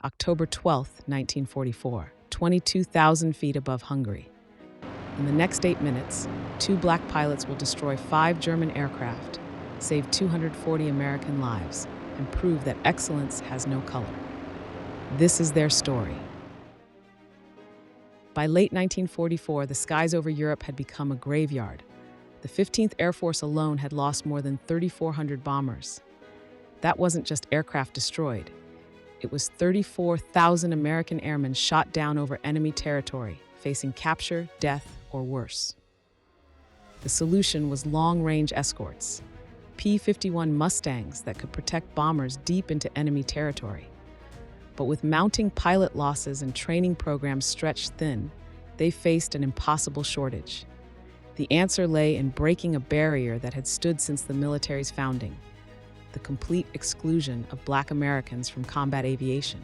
October 12, 1944, 22,000 feet above Hungary. In the next 8 minutes, 2 black pilots will destroy 5 German aircraft, save 240 American lives, and prove that excellence has no color. This is their story. By late 1944, the skies over Europe had become a graveyard. The 15th Air Force alone had lost more than 3,400 bombers. That wasn't just aircraft destroyed. It was 34,000 American airmen shot down over enemy territory, facing capture, death, or worse. The solution was long-range escorts, P-51 Mustangs that could protect bombers deep into enemy territory. But with mounting pilot losses and training programs stretched thin, they faced an impossible shortage. The answer lay in breaking a barrier that had stood since the military's founding: the complete exclusion of Black Americans from combat aviation.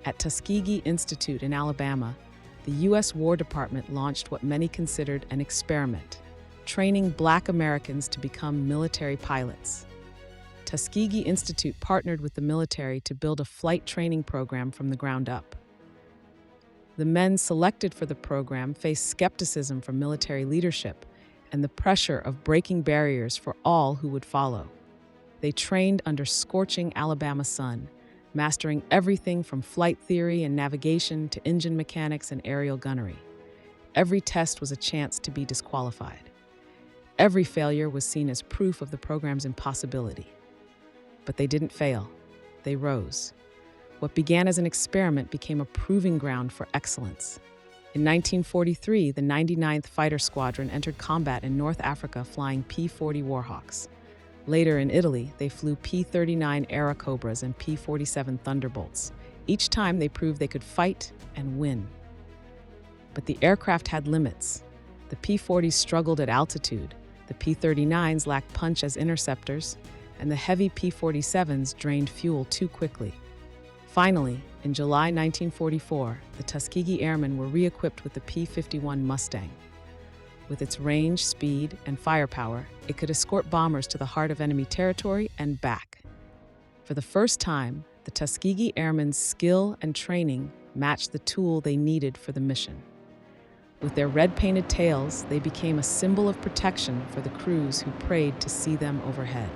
At Tuskegee Institute in Alabama, the U.S. War Department launched what many considered an experiment, training Black Americans to become military pilots. Tuskegee Institute partnered with the military to build a flight training program from the ground up. The men selected for the program faced skepticism from military leadership and the pressure of breaking barriers for all who would follow. They trained under scorching Alabama sun, mastering everything from flight theory and navigation to engine mechanics and aerial gunnery. Every test was a chance to be disqualified. Every failure was seen as proof of the program's impossibility. But they didn't fail. They rose. What began as an experiment became a proving ground for excellence. In 1943, the 99th Fighter Squadron entered combat in North Africa flying P-40 Warhawks. Later in Italy, they flew P-39 Airacobras and P-47 Thunderbolts. Each time they proved they could fight and win. But the aircraft had limits. The P-40s struggled at altitude, the P-39s lacked punch as interceptors, and the heavy P-47s drained fuel too quickly. Finally, in July 1944, the Tuskegee Airmen were re-equipped with the P-51 Mustang. With its range, speed, and firepower, it could escort bombers to the heart of enemy territory and back. For the first time, the Tuskegee Airmen's skill and training matched the tool they needed for the mission. With their red-painted tails, they became a symbol of protection for the crews who prayed to see them overhead.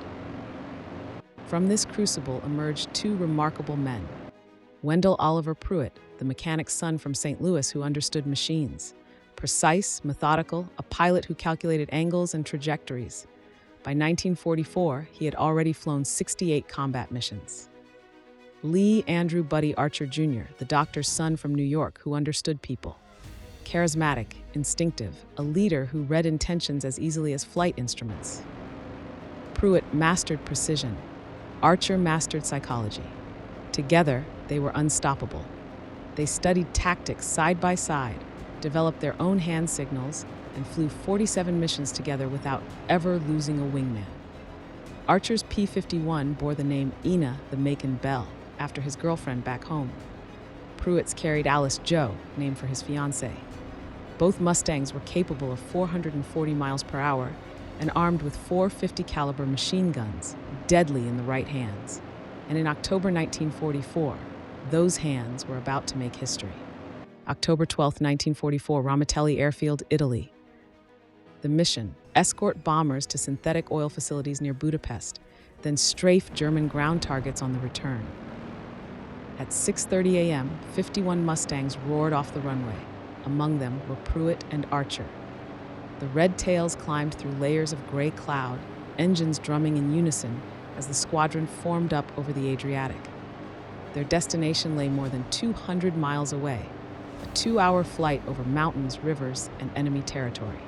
From this crucible emerged 2 remarkable men: Wendell Oliver Pruitt, the mechanic's son from St. Louis who understood machines. Precise, methodical, a pilot who calculated angles and trajectories. By 1944, he had already flown 68 combat missions. Lee Andrew Buddy Archer Jr., the doctor's son from New York who understood people. Charismatic, instinctive, a leader who read intentions as easily as flight instruments. Pruitt mastered precision. Archer mastered psychology. Together, they were unstoppable. They studied tactics side by side, developed their own hand signals, and flew 47 missions together without ever losing a wingman. Archer's P-51 bore the name Ina the Macon Belle, after his girlfriend back home. Pruitt's carried Alice Joe, named for his fiancée. Both Mustangs were capable of 440 miles per hour and armed with 450 caliber machine guns, deadly in the right hands. And in October 1944, those hands were about to make history. October 12, 1944, Ramitelli Airfield, Italy. The mission: escort bombers to synthetic oil facilities near Budapest, then strafe German ground targets on the return. At 6:30 a.m., 51 Mustangs roared off the runway. Among them were Pruitt and Archer. The red tails climbed through layers of gray cloud, engines drumming in unison as the squadron formed up over the Adriatic. Their destination lay more than 200 miles away, a 2-hour flight over mountains, rivers, and enemy territory.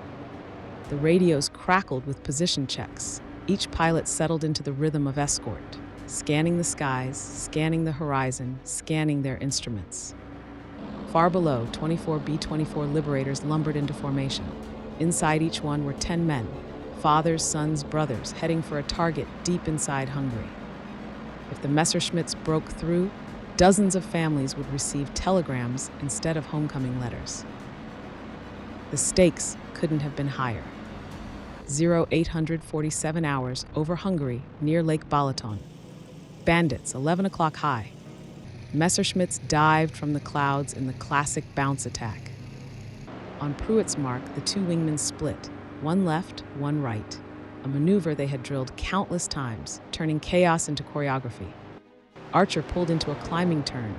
The radios crackled with position checks. Each pilot settled into the rhythm of escort, scanning the skies, scanning the horizon, scanning their instruments. Far below, 24 B-24 Liberators lumbered into formation. Inside each one were 10 men, fathers, sons, brothers, heading for a target deep inside Hungary. If the Messerschmitts broke through, dozens of families would receive telegrams instead of homecoming letters. The stakes couldn't have been higher. 0847 hours over Hungary near Lake Balaton. Bandits, 11 o'clock high. Messerschmitts dived from the clouds in the classic bounce attack. On Pruitt's mark, the two wingmen split, one left, one right, a maneuver they had drilled countless times, turning chaos into choreography. Archer pulled into a climbing turn,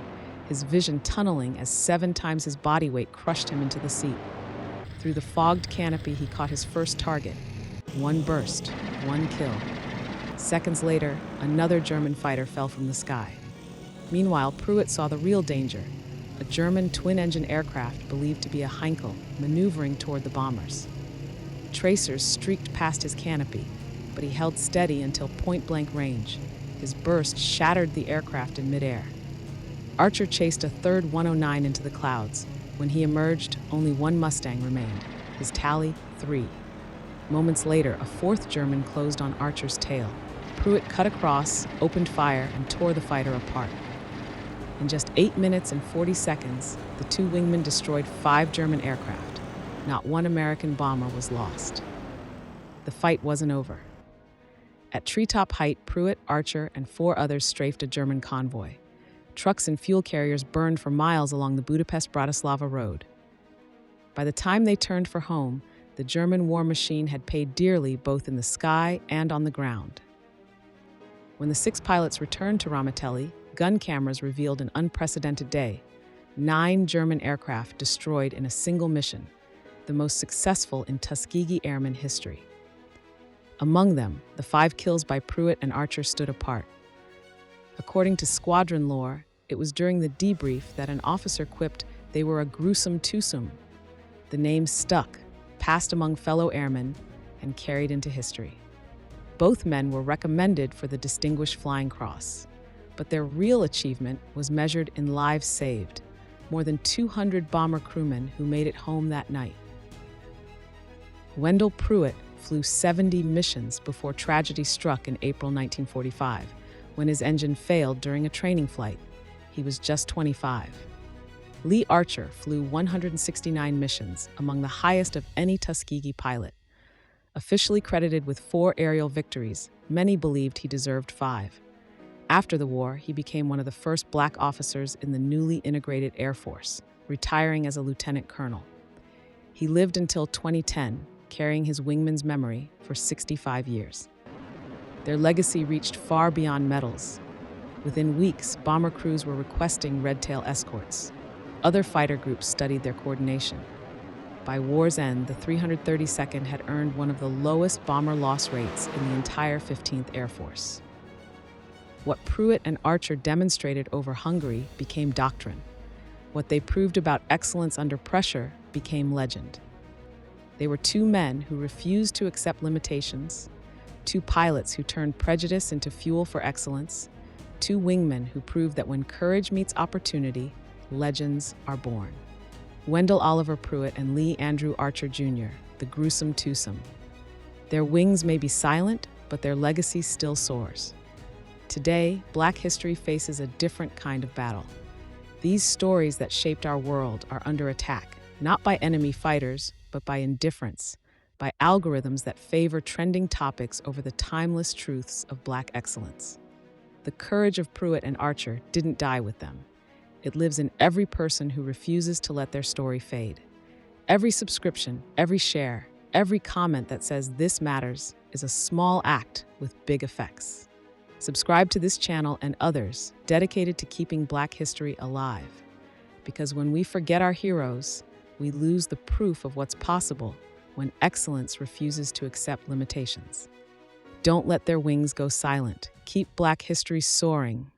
his vision tunneling as 7 times his body weight crushed him into the seat. Through the fogged canopy, he caught his first target. One burst, one kill. Seconds later, another German fighter fell from the sky. Meanwhile, Pruitt saw the real danger, a German twin-engine aircraft believed to be a Heinkel maneuvering toward the bombers. Tracers streaked past his canopy, but he held steady until point-blank range. His burst shattered the aircraft in midair. Archer chased a third 109 into the clouds. When he emerged, only one Mustang remained. His tally, 3. Moments later, a fourth German closed on Archer's tail. Pruitt cut across, opened fire, and tore the fighter apart. In just 8 minutes and 40 seconds, the two wingmen destroyed 5 German aircraft. Not one American bomber was lost. The fight wasn't over. At treetop height, Pruitt, Archer, and 4 others strafed a German convoy. Trucks and fuel carriers burned for miles along the Budapest-Bratislava road. By the time they turned for home, the German war machine had paid dearly both in the sky and on the ground. When the 6 pilots returned to Ramitelli, gun cameras revealed an unprecedented day. 9 German aircraft destroyed in a single mission, the most successful in Tuskegee Airmen history. Among them, the 5 kills by Pruitt and Archer stood apart. According to squadron lore, it was during the debrief that an officer quipped they were a Gruesome Twosome. The name stuck, passed among fellow airmen, and carried into history. Both men were recommended for the Distinguished Flying Cross, but their real achievement was measured in lives saved, more than 200 bomber crewmen who made it home that night. Wendell Pruitt flew 70 missions before tragedy struck in April 1945, when his engine failed during a training flight. He was just 25. Lee Archer flew 169 missions, among the highest of any Tuskegee pilot. Officially credited with 4 aerial victories, many believed he deserved 5. After the war, he became one of the first black officers in the newly integrated Air Force, retiring as a lieutenant colonel. He lived until 2010, carrying his wingman's memory for 65 years. Their legacy reached far beyond medals. Within weeks, bomber crews were requesting red tail escorts. Other fighter groups studied their coordination. By war's end, the 332nd had earned one of the lowest bomber loss rates in the entire 15th Air Force. What Pruitt and Archer demonstrated over Hungary became doctrine. What they proved about excellence under pressure became legend. They were 2 men who refused to accept limitations, 2 pilots who turned prejudice into fuel for excellence, 2 wingmen who proved that when courage meets opportunity, legends are born. Wendell Oliver Pruitt and Lee Andrew Archer Jr., the Gruesome Twosome. Their wings may be silent, but their legacy still soars. Today, Black history faces a different kind of battle. These stories that shaped our world are under attack, not by enemy fighters, but by indifference, by algorithms that favor trending topics over the timeless truths of Black excellence. The courage of Pruitt and Archer didn't die with them. It lives in every person who refuses to let their story fade. Every subscription, every share, every comment that says this matters is a small act with big effects. Subscribe to this channel and others dedicated to keeping Black history alive. Because when we forget our heroes, we lose the proof of what's possible when excellence refuses to accept limitations. Don't let their wings go silent. Keep Black history soaring